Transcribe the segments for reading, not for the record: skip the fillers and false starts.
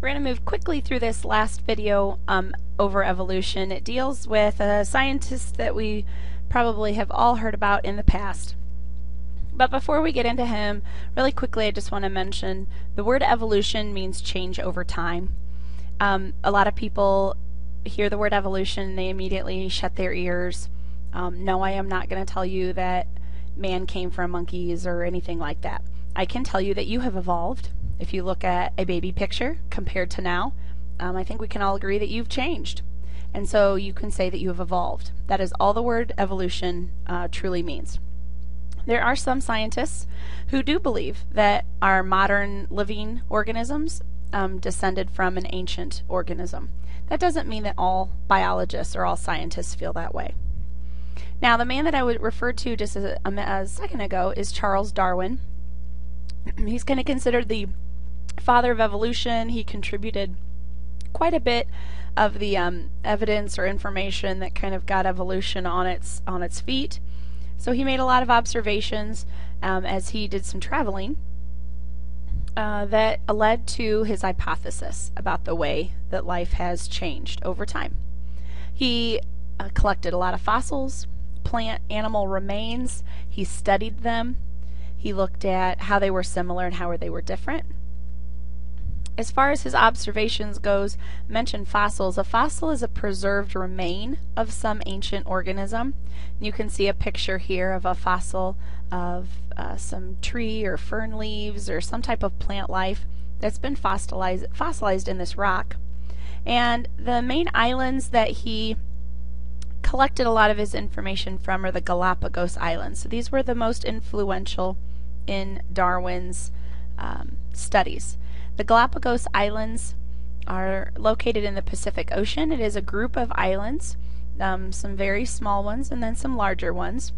We're going to move quickly through this last video over evolution. It deals with a scientist that we probably have all heard about in the past. But before we get into him, really quickly I just want to mention the word evolution means change over time. A lot of people hear the word evolution and they immediately shut their ears. No, I am not going to tell you that man came from monkeys or anything like that. I can tell you that you have evolved. If you look at a baby picture compared to now, I think we can all agree that you've changed. And so you can say that you have evolved. That is all the word evolution truly means. There are some scientists who do believe that our modern living organisms descended from an ancient organism. That doesn't mean that all biologists or all scientists feel that way. Now, the man that I would refer to just a second ago is Charles Darwin. He's kind of considered the father of evolution. He contributed quite a bit of the evidence or information that kind of got evolution on its feet. So he made a lot of observations as he did some traveling that led to his hypothesis about the way that life has changed over time. He collected a lot of fossils, plant, animal remains. He studied them. He looked at how they were similar and how they were different. As far as his observations goes, mentioned fossils. A fossil is a preserved remain of some ancient organism. You can see a picture here of a fossil of some tree or fern leaves or some type of plant life that's been fossilized in this rock. And the main islands that he collected a lot of his information from are the Galapagos Islands. So these were the most influential in Darwin's studies. The Galapagos Islands are located in the Pacific Ocean. It is a group of islands, some very small ones and then some larger ones.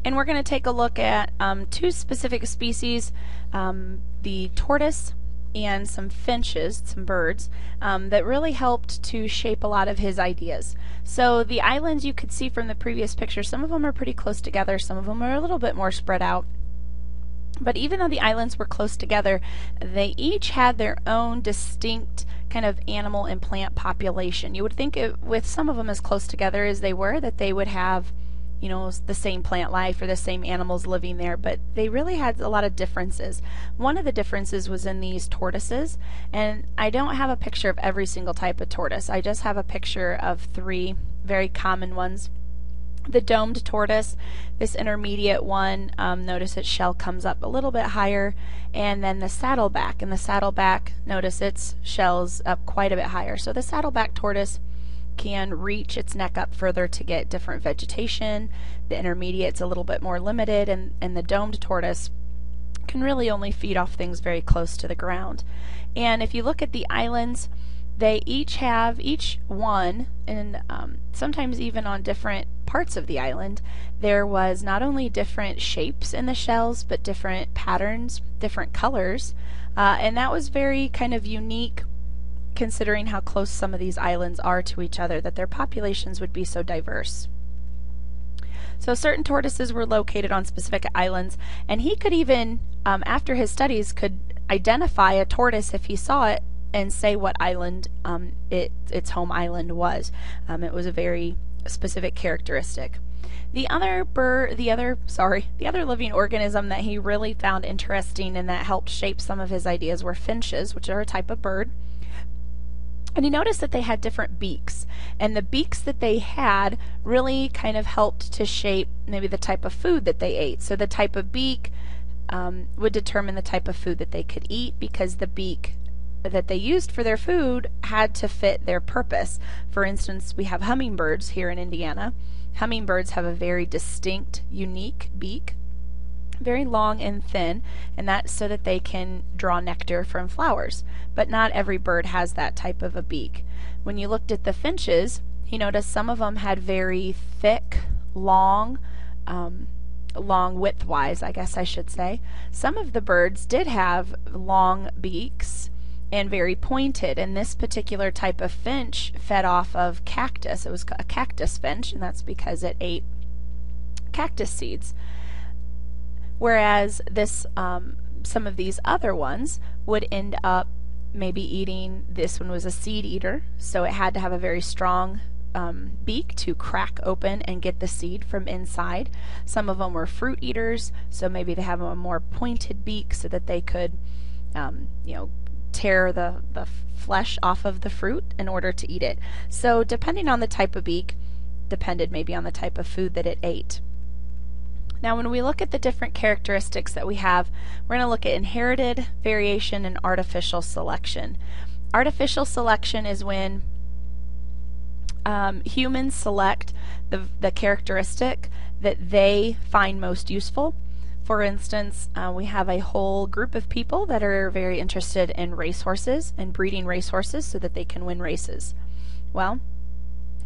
And we're going to take a look at two specific species, the tortoise and some finches, some birds, that really helped to shape a lot of his ideas. So the islands you could see from the previous picture, some of them are pretty close together, some of them are a little bit more spread out. But even though the islands were close together, they each had their own distinct kind of animal and plant population. You would think with some of them as close together as they were, that they would have, you know, the same plant life or the same animals living there, but they really had a lot of differences. One of the differences was in these tortoises, and I don't have a picture of every single type of tortoise. I just have a picture of three very common ones. The domed tortoise, this intermediate one, notice its shell comes up a little bit higher, and then the saddleback. And the saddleback, notice its shell's up quite a bit higher. So the saddleback tortoise can reach its neck up further to get different vegetation. The intermediate's a little bit more limited, and the domed tortoise can really only feed off things very close to the ground. And if you look at the islands, they each one, and sometimes even on different parts of the island, there was not only different shapes in the shells, but different patterns, different colors, and that was very kind of unique considering how close some of these islands are to each other, that their populations would be so diverse. So certain tortoises were located on specific islands, and he could even, after his studies, could identify a tortoise if he saw it and say what island its home island was. It was a very specific characteristic. The other living organism that he really found interesting and that helped shape some of his ideas were finches, which are a type of bird. And he noticed that they had different beaks, and the beaks that they had really kind of helped to shape maybe the type of food that they ate. So the type of beak would determine the type of food that they could eat, because the beak that they used for their food had to fit their purpose. For instance, we have hummingbirds here in Indiana. Hummingbirds have a very distinct, unique beak, very long and thin, and that's so that they can draw nectar from flowers. But not every bird has that type of a beak. When you looked at the finches, he noticed some of them had very thick, long width-wise, I guess I should say. Some of the birds did have long beaks and very pointed, and this particular type of finch fed off of cactus. It was a cactus finch, and that's because it ate cactus seeds. Whereas this some of these other ones would end up maybe eating, this one was a seed eater, so it had to have a very strong beak to crack open and get the seed from inside. Some of them were fruit eaters, so maybe they have a more pointed beak so that they could tear the flesh off of the fruit in order to eat it. So depending on the type of beak, depended maybe on the type of food that it ate. Now when we look at the different characteristics that we have, we're going to look at inherited, variation, and artificial selection. Artificial selection is when humans select the characteristic that they find most useful. For instance, we have a whole group of people that are very interested in racehorses and breeding racehorses so that they can win races. Well,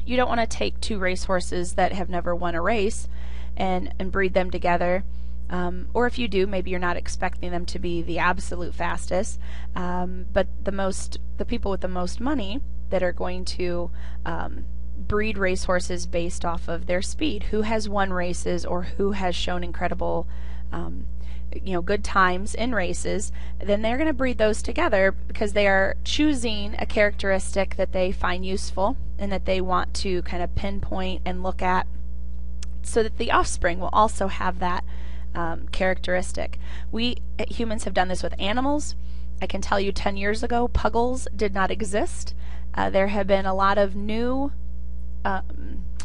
you don't want to take two racehorses that have never won a race and breed them together. Or if you do, maybe you're not expecting them to be the absolute fastest, but the people with the most money that are going to breed racehorses based off of their speed, who has won races or who has shown incredible good times in races, then they're going to breed those together because they are choosing a characteristic that they find useful and that they want to kind of pinpoint and look at so that the offspring will also have that characteristic. We humans have done this with animals. I can tell you 10 years ago, puggles did not exist. There have been a lot of new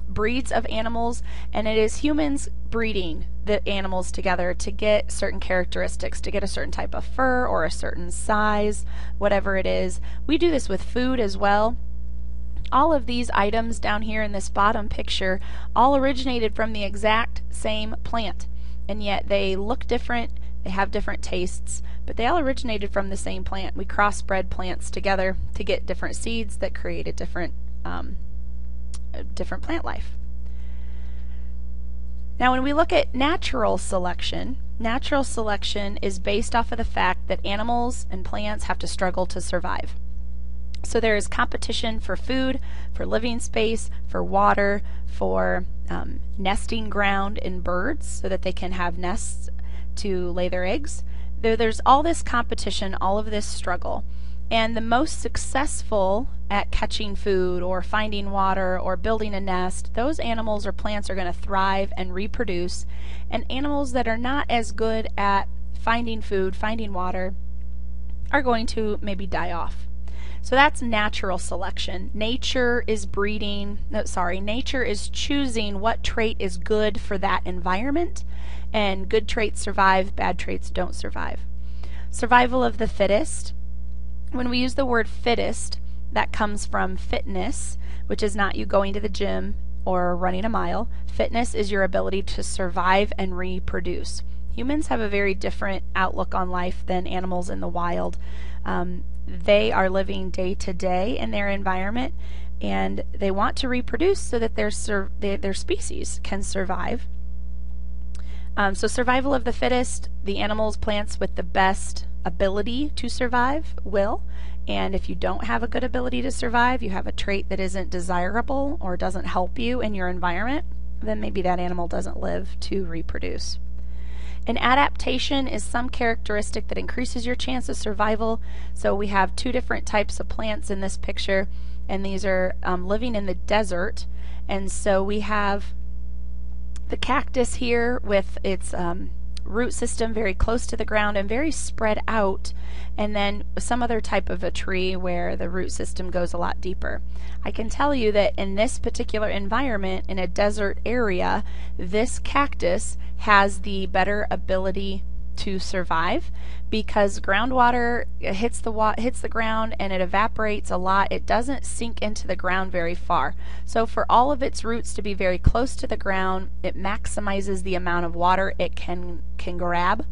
breeds of animals, and it is humans breeding the animals together to get certain characteristics, to get a certain type of fur or a certain size, whatever it is. We do this with food as well. All of these items down here in this bottom picture all originated from the exact same plant, and yet they look different, they have different tastes, but they all originated from the same plant. We crossbred plants together to get different seeds that created different plant life. Now when we look at natural selection is based off of the fact that animals and plants have to struggle to survive. So there is competition for food, for living space, for water, for nesting ground in birds so that they can have nests to lay their eggs. There's all this competition, all of this struggle. And the most successful at catching food or finding water or building a nest, those animals or plants are going to thrive and reproduce. And animals that are not as good at finding food, finding water, are going to maybe die off. So that's natural selection. Nature is nature is choosing what trait is good for that environment, and good traits survive, bad traits don't survive. Survival of the fittest. When we use the word fittest, that comes from fitness, which is not you going to the gym or running a mile. Fitness is your ability to survive and reproduce. Humans have a very different outlook on life than animals in the wild. They are living day to day in their environment, and they want to reproduce so that their species can survive. So survival of the fittest, the animals, plants with the best ability to survive will. And if you don't have a good ability to survive, you have a trait that isn't desirable or doesn't help you in your environment, then maybe that animal doesn't live to reproduce. An adaptation is some characteristic that increases your chance of survival. So we have two different types of plants in this picture, and these are living in the desert. And so we have the cactus here with its root system very close to the ground and very spread out, and then some other type of a tree where the root system goes a lot deeper. I can tell you that in this particular environment, in a desert area, this cactus has the better ability to survive because groundwater hits the ground and it evaporates a lot. It doesn't sink into the ground very far. So for all of its roots to be very close to the ground, it maximizes the amount of water it can grab.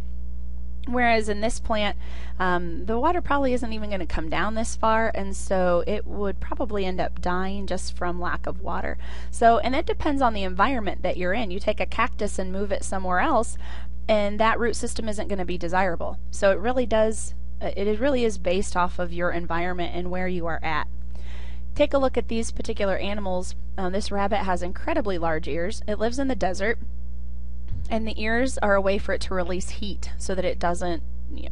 Whereas in this plant, the water probably isn't even going to come down this far, and so it would probably end up dying just from lack of water. So, and it depends on the environment that you're in. You take a cactus and move it somewhere else, and that root system isn't going to be desirable. So it really is based off of your environment and where you are at. Take a look at these particular animals. This rabbit has incredibly large ears. It lives in the desert, and the ears are a way for it to release heat so that it doesn't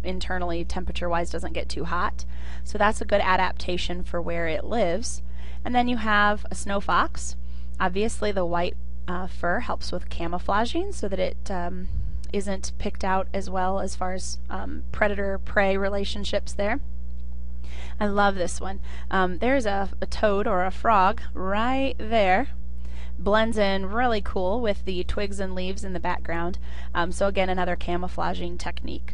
internally, temperature-wise, doesn't get too hot. So that's a good adaptation for where it lives. And then you have a snow fox. Obviously, the white fur helps with camouflaging so that it isn't picked out as well as far as predator-prey relationships there. I love this one. There's a toad or a frog right there. Blends in really cool with the twigs and leaves in the background. So again, another camouflaging technique.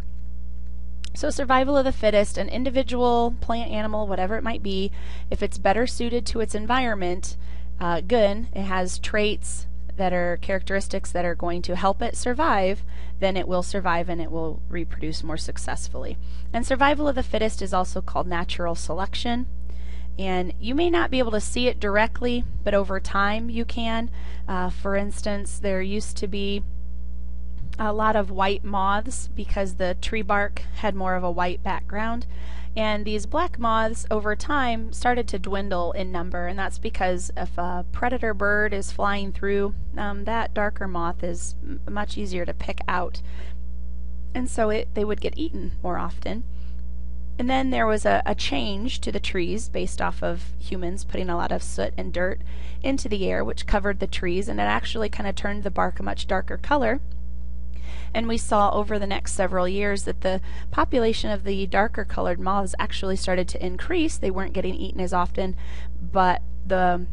So survival of the fittest, an individual, plant, animal, whatever it might be, if it's better suited to its environment, good, it has traits that are characteristics that are going to help it survive, then it will survive and it will reproduce more successfully. And survival of the fittest is also called natural selection. And you may not be able to see it directly, but over time you can. For instance, there used to be a lot of white moths because the tree bark had more of a white background. And these black moths over time started to dwindle in number, and that's because if a predator bird is flying through, that darker moth is much easier to pick out. And so they would get eaten more often. And then there was a change to the trees based off of humans putting a lot of soot and dirt into the air, which covered the trees, and it actually kind of turned the bark a much darker color. And we saw over the next several years that the population of the darker colored moths actually started to increase. They weren't getting eaten as often, but the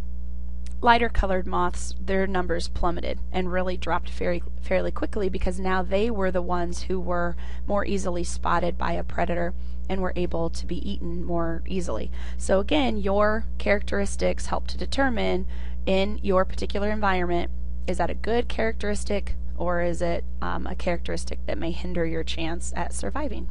lighter colored moths, their numbers plummeted and really dropped fairly quickly because now they were the ones who were more easily spotted by a predator and were able to be eaten more easily. So again, your characteristics help to determine in your particular environment, is that a good characteristic or is it a characteristic that may hinder your chance at surviving?